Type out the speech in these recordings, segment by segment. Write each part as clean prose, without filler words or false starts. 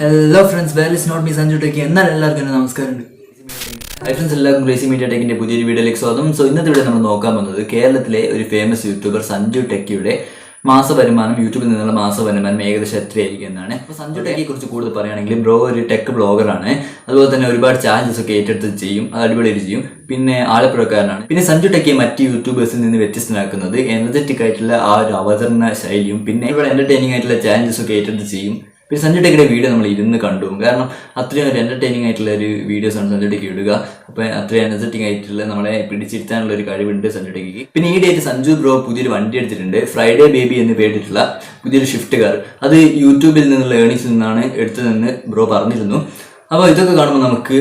Hello friends, where is not me Sanju Techy എല്ലാവർക്കും നമസ്കാരം. Hi friends, എല്ലാവർക്കും crazy media ടെക്കിന്റെ പുതിയൊരു വീഡിയോയിലേക്ക് സ്വാഗതം. സോ ഇന്നത്തെ വീഡിയോ നമ്മൾ നോക്കാൻ പോകുന്നത് കേരളത്തിലെ ഒരു ഫേമസ് യൂട്യൂബർ സഞ്ജു ടെക്കിയുടെ മാസവരുമാനം, യൂട്യൂബിൽ നിന്നുള്ള മാസവരുമാനം ഏകദേശം എത്രയായിരിക്കും എന്നാണ്. അപ്പോൾ സഞ്ജു ടെക്കിയെ കുറിച്ച് കൂടുതൽ പറയുകയാണെങ്കിൽ ബ്രോ ഒരു ടെക് ബ്ലോഗറാണ്. അതുപോലെ തന്നെ ഒരുപാട് ചാനൽസ് ഒക്കെ ഏറ്റെടുത്ത് ചെയ്യും, അത് അടിപൊളിയായിട്ട് ചെയ്യും. പിന്നെ ആലപ്പുഴക്കാരനാണ്. പിന്നെ സഞ്ജു ടെക്കിയെ മറ്റ് യൂട്യൂബേഴ്സിൽ നിന്ന് വ്യത്യസ്തനാക്കുന്നത് എനർജറ്റിക് ആയിട്ടുള്ള ആ ഒരു അവതരണ ശൈലിയും പിന്നെ ഇവിടെ എന്റർടൈനിങ് ആയിട്ടുള്ള ചാനൽസ് ഒക്കെ ഏറ്റെടുത്ത് ചെയ്യും. പിന്നെ സഞ്ജു ടെക്കിയുടെ വീഡിയോ നമ്മൾ ഇരുന്ന് കണ്ടു, കാരണം അത്രയും ഒരു എന്റർടൈനിങ് ആയിട്ടുള്ള ഒരു വീഡിയോസ് ആണ് സഞ്ജു ടെക്കി ഇടുക. അപ്പോൾ അത്രയും എനർജറ്റിക് ആയിട്ടുള്ള നമ്മളെ പിടിച്ചിരുത്താനുള്ള ഒരു കഴിവുണ്ട് സഞ്ജു ടെക്കിക്ക്. പിന്നെ ഈ ഡേറ്റ് സഞ്ജു ബ്രോ പുതിയൊരു വണ്ടി എടുത്തിട്ടുണ്ട്, ഫ്രൈഡേ ബേബി എന്ന് പേരിട്ടുള്ള പുതിയൊരു ഷിഫ്റ്റ് കാർ. അത് യൂട്യൂബിൽ നിന്നുള്ള ഏർണിങ്സിൽ നിന്നാണ് എടുത്തതെന്ന് ബ്രോ പറഞ്ഞിരുന്നു. അപ്പോൾ ഇതൊക്കെ കാണുമ്പോൾ നമുക്ക്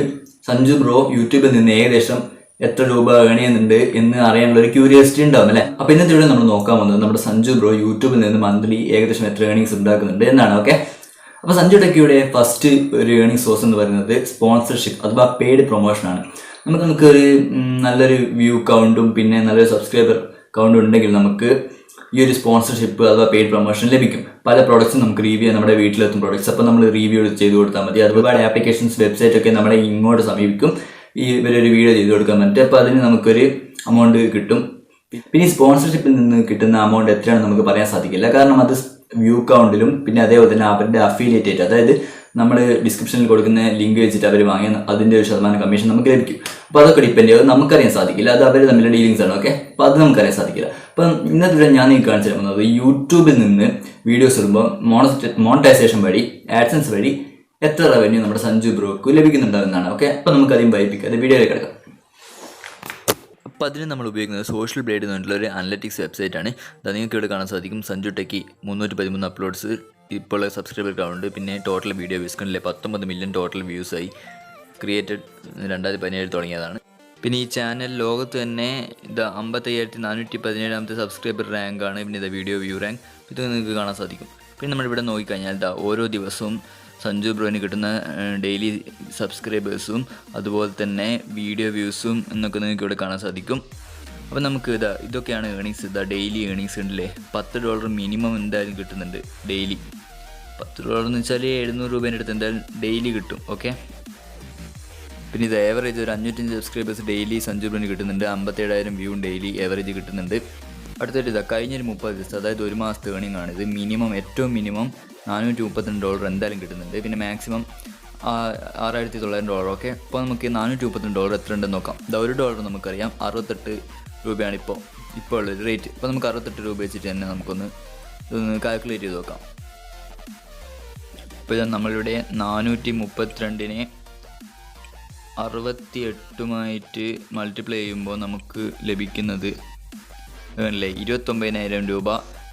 സഞ്ജു ബ്രോ യൂട്യൂബിൽ നിന്ന് ഏകദേശം എത്ര രൂപ ഏൺ ചെയ്യുന്നുണ്ട് എന്ന് അറിയാനുള്ള ഒരു ക്യൂരിയോസിറ്റി ഉണ്ടാവും അല്ലേ. അപ്പോൾ ഇന്നത്തെ വീഡിയോ നമ്മൾ നോക്കാൻ പോകുന്നത് നമ്മുടെ സഞ്ജു ബ്രോ യൂട്യൂബിൽ നിന്ന് മന്ത്ലി ഏകദേശം എത്ര ഏർണിങ്സ് ഉണ്ടാക്കുന്നുണ്ട് എന്നാണ്. ഓക്കെ, അപ്പോൾ സഞ്ജു ടെക്കിയുടെ ഫസ്റ്റ് ഒരു ഏർണിംഗ് സോഴ്സ് എന്ന് പറയുന്നത് സ്പോൺസർഷിപ്പ് അഥവാ പെയ്ഡ് പ്രൊമോഷനാണ്. നമുക്കൊരു നല്ലൊരു വ്യൂ കൗണ്ടും പിന്നെ നല്ലൊരു സബ്സ്ക്രൈബർ കൗണ്ടും ഉണ്ടെങ്കിൽ നമുക്ക് ഈ ഒരു സ്പോൺസർഷിപ്പ് അഥവാ പെയ്ഡ് പ്രൊമോഷൻ ലഭിക്കും. പല പ്രോഡക്റ്റ്സും നമുക്ക് റിവ്യൂ ചെയ്യാൻ നമ്മുടെ വീട്ടിലെത്തും പ്രോഡക്റ്റ്സ്. അപ്പോൾ നമ്മൾ റിവ്യൂ ചെയ്ത് കൊടുത്താൽ മതി. ഒരുപാട് ആപ്ലിക്കേഷൻസ് വെബ്സൈറ്റ് ഒക്കെ നമ്മളെ ഇങ്ങോട്ട് സമീപിക്കും ഇവരൊരു വീഡിയോ ചെയ്ത് കൊടുക്കാൻ പറ്റും. അപ്പോൾ അതിന് നമുക്കൊരു എമൗണ്ട് കിട്ടും. പിന്നെ ഈ സ്പോൺസർഷിപ്പിൽ നിന്ന് കിട്ടുന്ന എമൗണ്ട് എത്രയാണെന്ന് നമുക്ക് പറയാൻ സാധിക്കില്ല, കാരണം അത് വ്യൂ കൗണ്ടിലും പിന്നെ അതേപോലെ തന്നെ അവരുടെ അഫിലിയേറ്റ് ആയിട്ട്, അതായത് നമ്മൾ ഡിസ്ക്രിപ്ഷനിൽ കൊടുക്കുന്ന ലിങ്ക് വെച്ചിട്ട് അവർ വാങ്ങിയ അതിൻ്റെ ഒരു ശതമാനം കമ്മീഷൻ നമുക്ക് ലഭിക്കും. അപ്പോൾ അതൊക്കെ ഡിപ്പെൻഡ് ചെയ്യും, നമുക്കറിയാൻ സാധിക്കില്ല. അത് അവർ തമ്മിലുള്ള ഡീലിങ്സ് ആണ്. ഓക്കെ, അപ്പോൾ അത് നമുക്കറിയാൻ സാധിക്കില്ല. അപ്പം ഇന്നത്തെ വീഡിയോ ഞാൻ നിങ്ങൾക്ക് കാണിച്ചു തരുന്നത് യൂട്യൂബിൽ നിന്ന് വീഡിയോസ് ഇടുമ്പോൾ മോണിറ്റൈസേഷൻ വഴി ആഡ്സൻസ് വഴി എത്ര റവന്യൂ നമ്മുടെ സഞ്ജു ബ്രോക്ക് ലഭിക്കുന്നുണ്ടാവുന്നതാണ്. ഓക്കെ, അപ്പോൾ നമുക്ക് അധികം വൈപ്പിക്കാം, അത് വീഡിയോയിലേക്ക് കിടക്കാം. അപ്പോൾ അതിന് നമ്മൾ ഉപയോഗിക്കുന്നത് സോഷ്യൽ ബ്ലേഡ് എന്ന് പറഞ്ഞിട്ടുള്ള ഒരു അനലറ്റിക്സ് വെബ്സൈറ്റ് ആണ്. അത് നിങ്ങൾക്ക് ഇവിടെ കാണാൻ സാധിക്കും. സഞ്ജു ടെക്കി 313 അപ്ലോഡ്സ്, ഇപ്പോൾ സബ്സ്ക്രൈബർ കൗണ്ട്, പിന്നെ ടോട്ടൽ വീഡിയോ വ്യൂസ് കണ്ടില്ലേ 19 മില്യൺ ടോട്ടൽ വ്യൂസായി. ക്രിയേറ്റഡ് 2017 തുടങ്ങിയതാണ്. പിന്നെ ഈ ചാനൽ ലോകത്ത് തന്നെ 55,417 സബ്സ്ക്രൈബർ റാങ്കാണ്. പിന്നെ ഇത് വീഡിയോ വ്യൂ റാങ്ക്, ഇത് നിങ്ങൾക്ക് കാണാൻ സാധിക്കും. പിന്നെ നമ്മളിവിടെ നോക്കിക്കഴിഞ്ഞാൽ ഓരോ ദിവസവും സഞ്ജു ബ്രോയിന് കിട്ടുന്ന ഡെയിലി സബ്സ്ക്രൈബേഴ്സും അതുപോലെ തന്നെ വീഡിയോ വ്യൂസും എന്നൊക്കെ നിങ്ങൾക്ക് ഇവിടെ കാണാൻ സാധിക്കും. അപ്പോൾ നമുക്ക് ഇതൊക്കെയാണ് ഏർണിങ്സ്. ഡെയിലി ഏർണിങ്സ് ഉണ്ടല്ലേ, $10 മിനിമം എന്തായാലും കിട്ടുന്നുണ്ട് ഡെയിലി. $10 എന്ന് വെച്ചാൽ 700 രൂപേൻ്റെ അടുത്ത് എന്തായാലും ഡെയിലി കിട്ടും. ഓക്കെ, പിന്നെ ഇത് ഏവറേജ് ഒരു 505 സബ്സ്ക്രൈബേഴ്സ് ഡെയിലി സഞ്ജു ബ്രോയിന് കിട്ടുന്നുണ്ട്. 57,000 വ്യൂവും ഡെയിലി ഏവറേജ് കിട്ടുന്നുണ്ട്. അടുത്തായിട്ട് കഴിഞ്ഞൊരു 30 ദിവസം, അതായത് ഒരു മാസത്തെ ഏർണിംഗ് ആണ് ഇത്. ഏറ്റവും മിനിമം $432 എന്തായാലും കിട്ടുന്നുണ്ട്. പിന്നെ മാക്സിമം $6,900. ഓക്കെ, അപ്പോൾ നമുക്ക് $432 എത്ര ഉണ്ടെന്ന് നോക്കാം. $1 നമുക്കറിയാം 68 രൂപയാണ് ഇപ്പോൾ ഉള്ളൊരു റേറ്റ്. അപ്പോൾ നമുക്ക് 68 രൂപ വെച്ചിട്ട് തന്നെ ഇതൊന്ന് കാൽക്കുലേറ്റ് ചെയ്ത് നോക്കാം. ഇപ്പോൾ നമ്മളിവിടെ 432നെ 68 മൾട്ടിപ്ലൈ ചെയ്യുമ്പോൾ നമുക്ക് ലഭിക്കുന്നത് അല്ലേ 29,000 രൂപ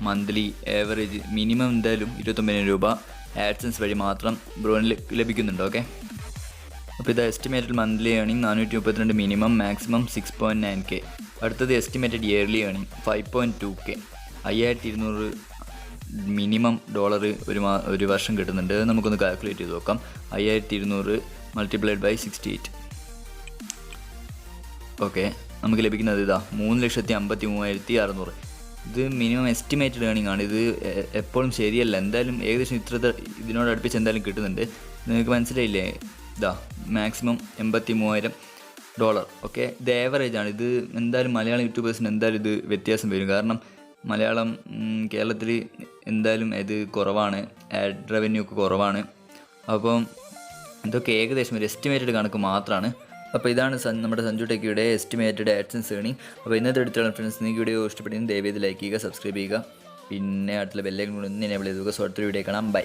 മന്ത്ലി ഏവറേജ്. മിനിമം എന്തായാലും 29,000 രൂപ ആഡ്സൻസ് വഴി മാത്രം ബ്രോയിന് ലഭിക്കുന്നുണ്ട്. ഓക്കെ, അപ്പോൾ ഇത് estimated monthly earning 432 minimum, maximum 6.9K. അടുത്തത് estimated yearly earning 5.2K. 5,200 minimum dollar ഒരു വർഷം കിട്ടുന്നുണ്ട്. നമുക്കൊന്ന് കാൽക്കുലേറ്റ് ചെയ്ത് നോക്കാം. 5,200 മൾട്ടിപ്ലൈഡ് ബൈ 68. ഓക്കെ, നമുക്ക് ലഭിക്കുന്നത് 3,53,600. ഇത് മിനിമം എസ്റ്റിമേറ്റഡ് ഏർണിംഗ് ആണ്. ഇത് എപ്പോഴും ശരിയല്ല, എന്തായാലും ഏകദേശം ഇതിനോട് അടുപ്പിച്ച് എന്തായാലും കിട്ടുന്നുണ്ട്. നിങ്ങൾക്ക് മനസ്സിലായില്ലേ? മാക്സിമം $83,000. ഓക്കെ, ഇത് ഏവറേജ് ആണ്. ഇത് എന്തായാലും മലയാളം യൂട്യൂബേഴ്സിന് എന്തായാലും ഇത് വ്യത്യാസം വരും, കാരണം മലയാളം കേരളത്തിൽ എന്തായാലും ഇത് കുറവാണ്, ആഡ് റവന്യൂ ഒക്കെ കുറവാണ്. അപ്പം ഇതൊക്കെ ഏകദേശം ഒരു എസ്റ്റിമേറ്റഡ് കണക്ക് മാത്രമാണ്. അപ്പോൾ ഇതാണ് നമ്മുടെ സഞ്ജു ടെക്കിയുടെ എസ്റ്റിമേറ്റഡ് ആഡ്സൻസ് ഏർണിംഗ്. അപ്പോൾ ഇന്നത്തെ എടുത്തുള്ള ഫ്രണ്ട്സ്, നിങ്ങൾക്ക് വീഡിയോ ഇഷ്ടപ്പെടുന്നത് ദയവേത് ലൈക്ക് ചെയ്യുക, സബ്സ്ക്രൈബ് ചെയ്യുക, പിന്നെ അടുത്തുള്ള ബെല്ലൈക്കൺ കൂടി ഒന്ന് എനേബിൾ ചെയ്ത് നോക്കുക. സോ അടുത്തൊരു വീഡിയോ കാണാം. ബൈ.